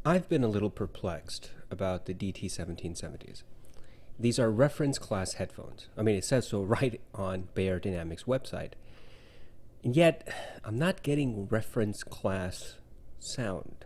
I've been a little perplexed about the DT1770s. These are reference class headphones. I mean, it says so right on Beyerdynamics' website. And yet, I'm not getting reference class sound.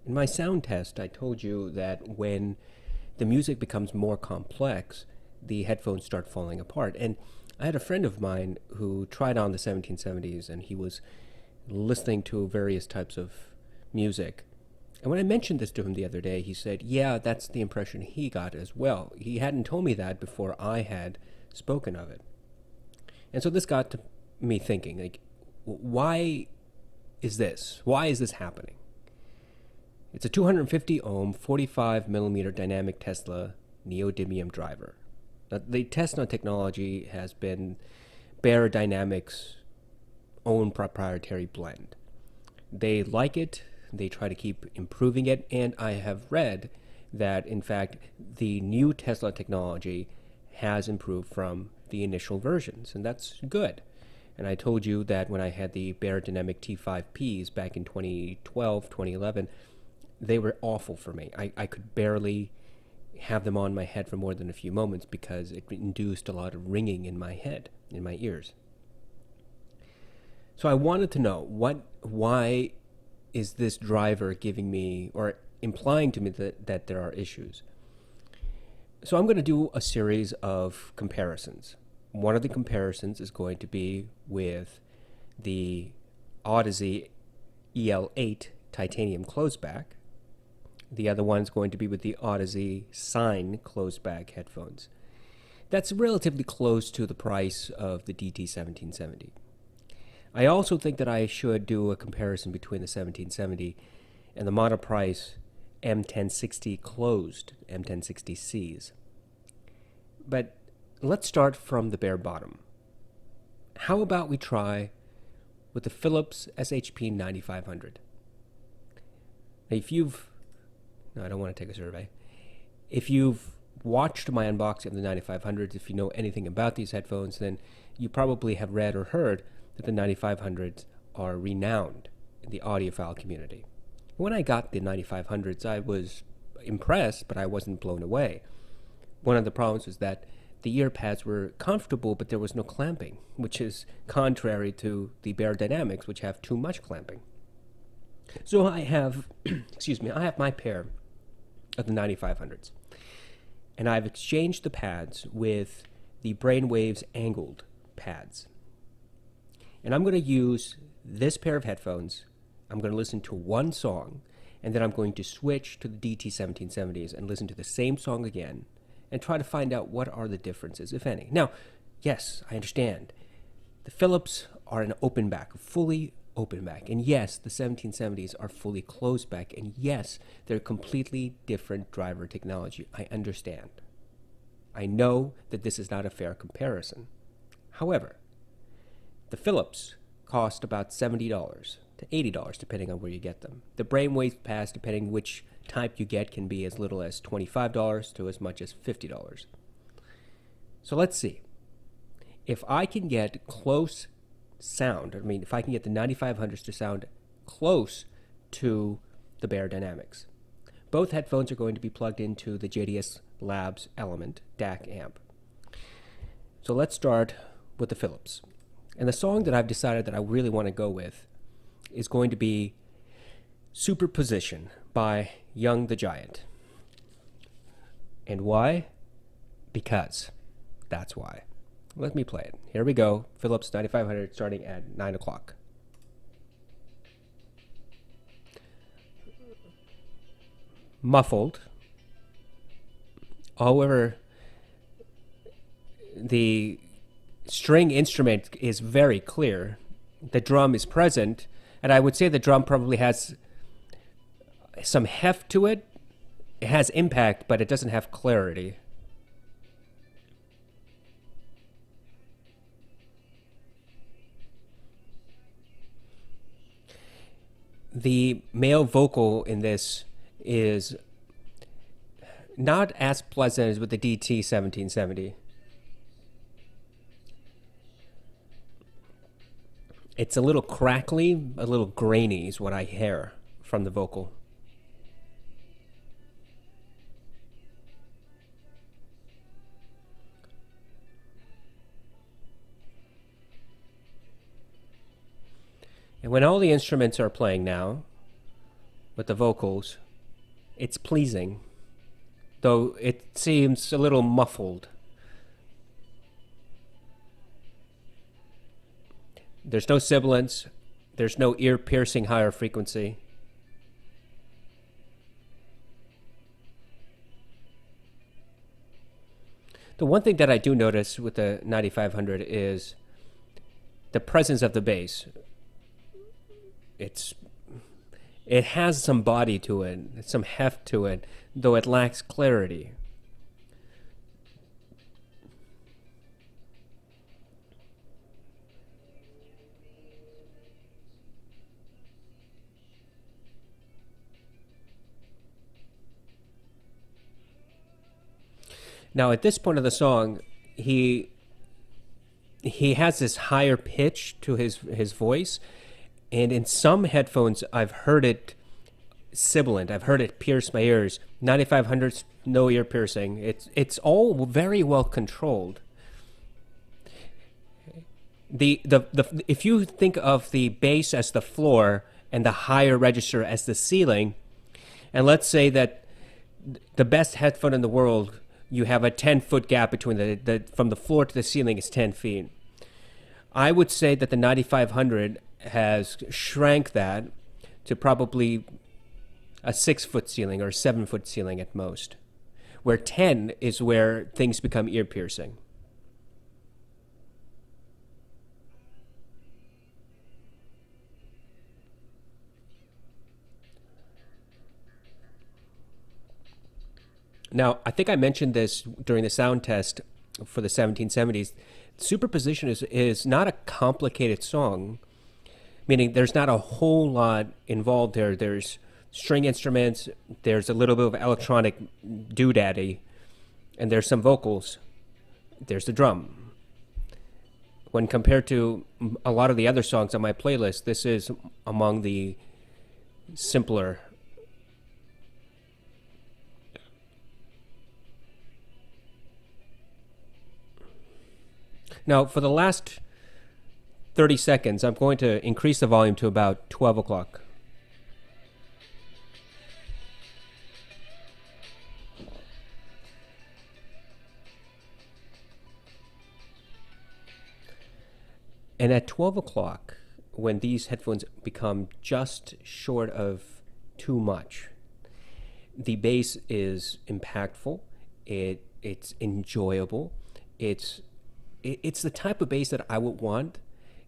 In my sound test, I told you that when the music becomes more complex, the headphones start falling apart. And I had a friend of mine who tried on the 1770s, and he was listening to various types of music. And when I mentioned this to him the other day, he said, yeah, that's the impression he got as well. He hadn't told me that before I had spoken of it. And so this got to me thinking, like, why is this? Why is this happening? It's a 250 ohm, 45 millimeter dynamic Tesla neodymium driver. Now, the Tesla technology has been Beyerdynamics' own proprietary blend. They like it. They try to keep improving it, and I have read that, in fact, the new Tesla technology has improved from the initial versions, and that's good. And I told you that when I had the Beyerdynamic T5Ps back in 2012, 2011, they were awful for me. I could barely have them on my head for more than a few moments because it induced a lot of ringing in my head, in my ears. So I wanted to know why is this driver giving me or implying to me that there are issues. So I'm going to do a series of comparisons. One of the comparisons is going to be with the Odyssey EL8 titanium closeback. The other one is going to be with the Odyssey Sign closeback headphones. That's relatively close to the price of the DT1770. I also think that I should do a comparison between the 1770 and the monoprice M1060 closed M1060Cs. But let's start from the bare bottom. How about we try with the Philips SHP 9500? Now, I don't want to take a survey. If you've watched my unboxing of the 9500s, if you know anything about these headphones, then you probably have read or heard that the 9500s are renowned in the audiophile community. When I got the 9500s, I was impressed, but I wasn't blown away. One of the problems was that the ear pads were comfortable, but there was no clamping, which is contrary to the Beyerdynamics, which have too much clamping. So I have, I have my pair of the 9500s, and I've exchanged the pads with the Brainwaves angled pads. And I'm going to use this pair of headphones. I'm going to listen to one song, and then I'm going to switch to the DT1770s and listen to the same song again and try to find out what are the differences, if any. Now, yes, I understand. The Philips are an open back, fully open back. And yes, the 1770s are fully closed back. And yes, they're completely different driver technology. I understand. I know that this is not a fair comparison. However, the Philips cost about $70 to $80, depending on where you get them. The Brainwave pads, depending which type you get, can be as little as $25 to as much as $50. So let's see. If I can get close sound, if I can get the 9500s to sound close to the Beyerdynamics, both headphones are going to be plugged into the JDS Labs Element DAC amp. So let's start with the Philips. And the song that I've decided that I really want to go with is going to be Superposition by Young the Giant. And why? Because that's why. Let me play it. Here we go. Philips 9500 starting at 9 o'clock. Muffled. However, the string instrument is very clear. The drum is present, and I would say the drum probably has some heft to it. It has impact, but it doesn't have clarity. The male vocal in this is not as pleasant as with the DT1770. It's a little crackly, a little grainy is what I hear from the vocal. And when all the instruments are playing now, with the vocals, it's pleasing, though it seems a little muffled. There's no sibilance, there's no ear-piercing higher frequency. The one thing that I do notice with the 9500 is the presence of the bass. It has some body to it, some heft to it, though it lacks clarity. Now, at this point of the song, he has this higher pitch to his voice, and in some headphones, I've heard it sibilant. I've heard it pierce my ears. 9500's no ear piercing. It's all very well controlled. The if you think of the bass as the floor and the higher register as the ceiling, and let's say that the best headphone in the world, you have a 10-foot gap between the from the floor to the ceiling is 10 feet. I would say that the 9500 has shrank that to probably a 6-foot ceiling or a 7-foot ceiling at most, where 10 is where things become ear piercing. Now, I think I mentioned this during the sound test for the 1770s. Superposition is not a complicated song, meaning there's not a whole lot involved there. There's string instruments, there's a little bit of electronic doodaddy, and there's some vocals. There's the drum. When compared to a lot of the other songs on my playlist, this is among the simpler. Now, for the last 30 seconds, I'm going to increase the volume to about 12 o'clock. And at 12 o'clock, when these headphones become just short of too much, the bass is impactful, it's enjoyable, it's the type of bass that I would want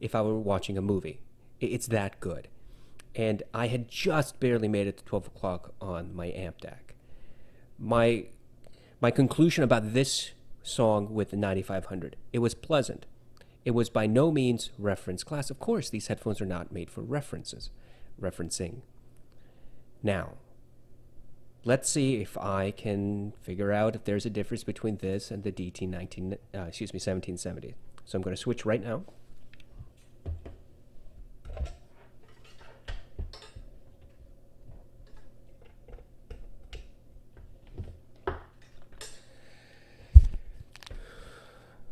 if I were watching a movie. It's that good. And I had just barely made it to 12 o'clock on my amp deck. My conclusion about this song with the 9500, it was pleasant. It was by no means reference class. Of course, these headphones are not made for referencing. Now, let's see if I can figure out if there's a difference between this and the DT1770. So I'm going to switch right now.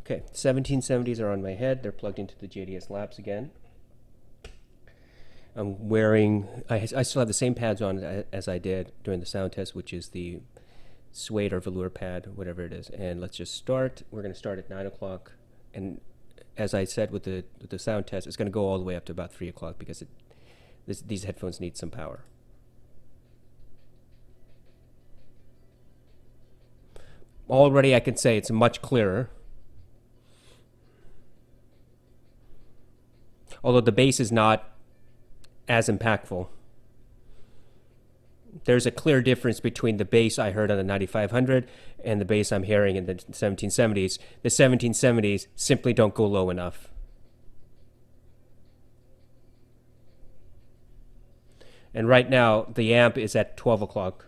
Okay, 1770s are on my head. They're plugged into the JDS Labs again. I'm wearing, I still have the same pads on as I did during the sound test, which is the suede or velour pad, whatever it is. And let's just start. We're going to start at 9 o'clock. And as I said with the sound test, it's going to go all the way up to about 3 o'clock because these headphones need some power. Already I can say it's much clearer. Although the bass is not as impactful. There's a clear difference between the bass I heard on the 9500 and the bass I'm hearing in the 1770s. The 1770s simply don't go low enough. And right now, the amp is at 12 o'clock.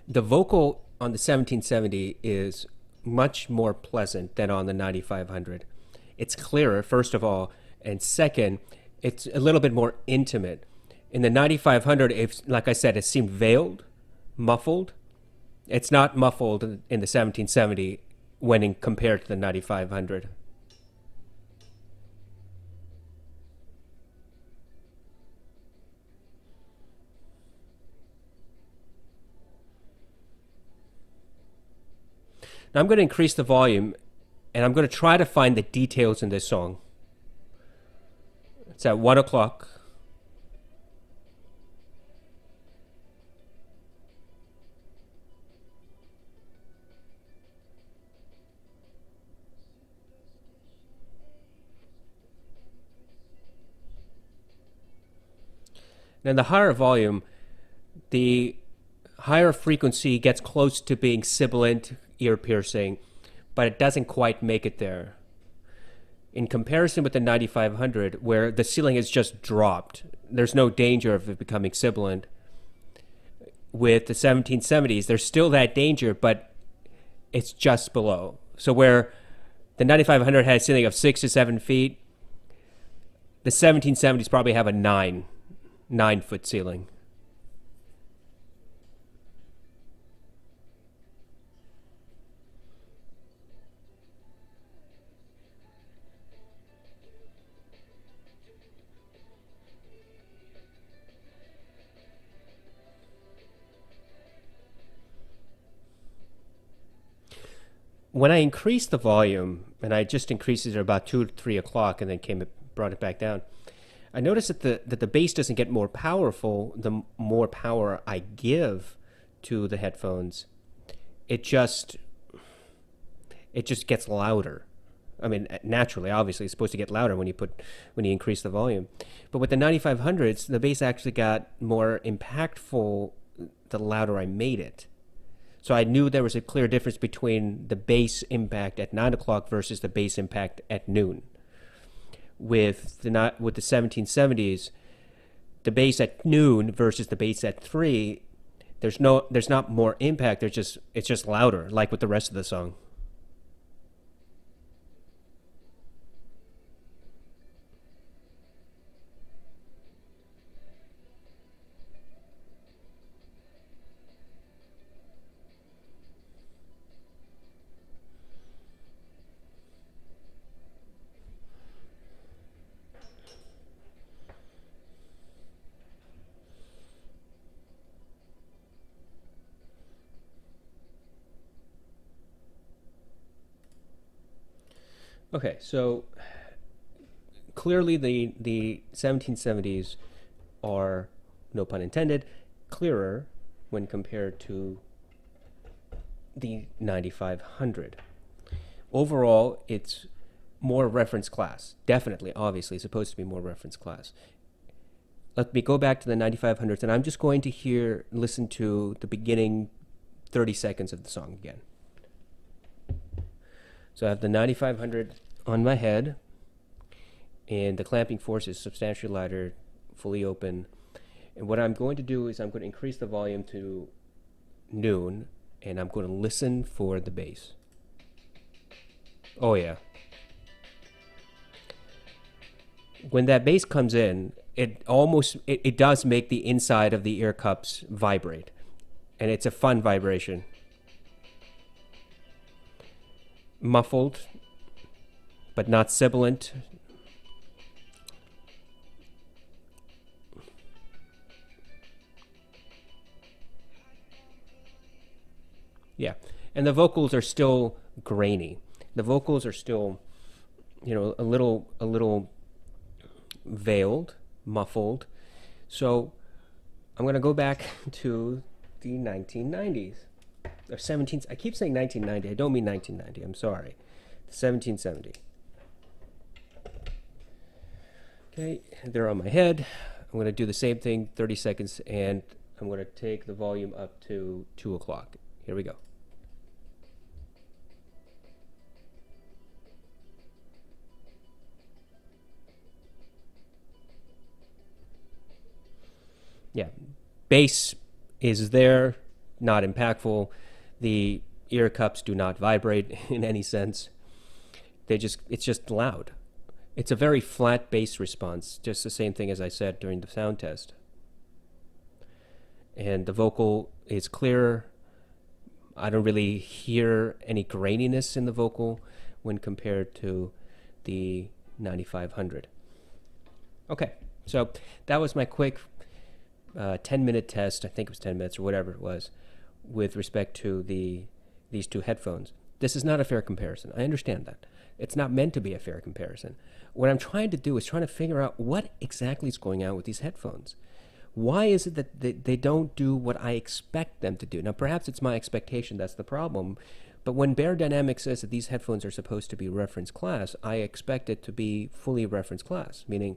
The vocal on the 1770 is much more pleasant than on the 9500. It's clearer, first of all, and second, it's a little bit more intimate. In the 9500, like I said, it seemed veiled, muffled. It's not muffled in the 1770 when compared to the 9500. Now I'm going to increase the volume, and I'm going to try to find the details in this song. It's at 1 o'clock. Now the higher volume, the higher frequency gets close to being sibilant, ear-piercing, but it doesn't quite make it there. In comparison with the 9500, where the ceiling is just dropped, there's no danger of it becoming sibilant. With the 1770s, there's still that danger, but it's just below. So where the 9500 had a ceiling of 6 to 7 feet, the 1770s probably have a 9-foot ceiling. When I increased the volume, and I just increased it at about 2 to 3 o'clock and then brought it back down, I noticed that the bass doesn't get more powerful the more power I give to the headphones. It just gets louder. I mean, naturally, obviously, it's supposed to get louder when you increase the volume. But with the 9500s, the bass actually got more impactful the louder I made it. So I knew there was a clear difference between the bass impact at 9 o'clock versus the bass impact at noon. With the 1770s, the bass at noon versus the bass at 3, there's not more impact. It's just louder, like with the rest of the song. Okay, so clearly the 1770s are, no pun intended, clearer when compared to the 9500. Overall, it's more reference class. Definitely, obviously, it's supposed to be more reference class. Let me go back to the 9500s, and I'm just going to listen to the beginning 30 seconds of the song again. So I have the 9500 on my head, and the clamping force is substantially lighter, fully open. And what I'm going to do is I'm going to increase the volume to noon, and I'm going to listen for the bass. Oh yeah. When that bass comes in, it does make the inside of the ear cups vibrate, and it's a fun vibration. Muffled, but not sibilant. Yeah, and the vocals are still grainy. The vocals are still, a little veiled, muffled. So I'm going to go back to the 1990s. Or 17, I keep saying 1990. I don't mean 1990. I'm sorry. 1770. Okay, they're on my head. I'm going to do the same thing, 30 seconds, and I'm going to take the volume up to 2 o'clock. Here we go. Yeah, bass is there, not impactful. The ear cups do not vibrate in any sense. It's just loud. It's a very flat bass response, just the same thing as I said during the sound test. And the vocal is clearer, I don't really hear any graininess in the vocal when compared to the 9500. Okay, so that was my quick 10-minute test. I think it was 10 minutes or whatever it was with respect to these two headphones. This is not a fair comparison. I understand that. It's not meant to be a fair comparison. What I'm trying to do is trying to figure out what exactly is going on with these headphones. Why is it that they don't do what I expect them to do? Now, perhaps it's my expectation that's the problem, but when Bear Dynamics says that these headphones are supposed to be reference class, I expect it to be fully reference class, meaning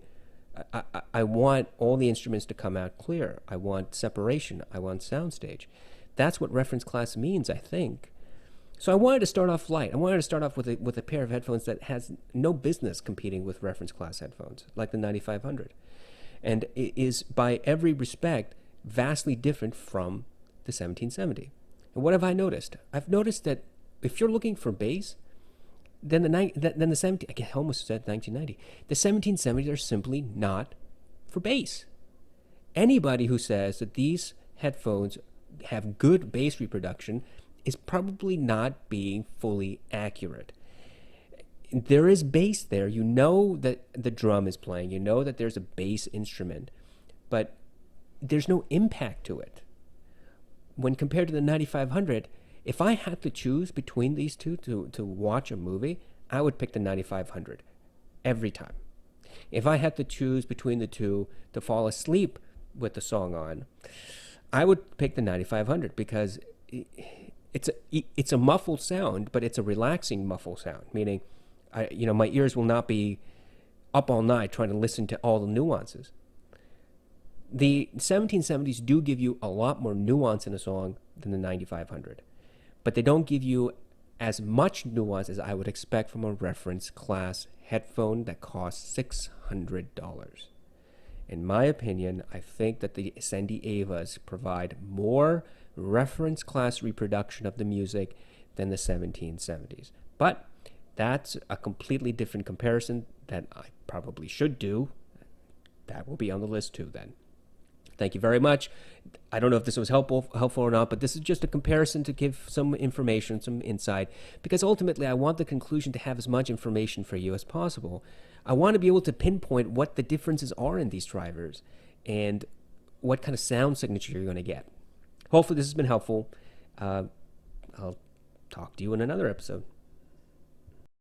I want all the instruments to come out clear. I want separation. I want soundstage. That's what reference class means, I think. So I wanted to start off light. I wanted to start off with a pair of headphones that has no business competing with reference class headphones, like the 9500. And it is, by every respect, vastly different from the 1770. And what have I noticed? I've noticed that if you're looking for bass, then the 17, I almost said 1990. The 1770s are simply not for bass. Anybody who says that these headphones have good bass reproduction is probably not being fully accurate. There is bass there. You know that the drum is playing. You know that there's a bass instrument, but there's no impact to it. When compared to the 9500, if I had to choose between these two to watch a movie, I would pick the 9500 every time. If I had to choose between the two to fall asleep with the song on, I would pick the 9500 because it's a muffled sound, but it's a relaxing muffled sound, meaning my ears will not be up all night trying to listen to all the nuances. The 1770s do give you a lot more nuance in a song than the 9500, but they don't give you as much nuance as I would expect from a reference class headphone that costs $600. In my opinion, I think that the Ascendi Avas provide more reference class reproduction of the music than the 1770s. But that's a completely different comparison that I probably should do. That will be on the list too then. Thank you very much. I don't know if this was helpful or not, but this is just a comparison to give some information, some insight, because ultimately I want the conclusion to have as much information for you as possible. I want to be able to pinpoint what the differences are in these drivers and what kind of sound signature you're going to get. Hopefully this has been helpful. I'll talk to you in another episode.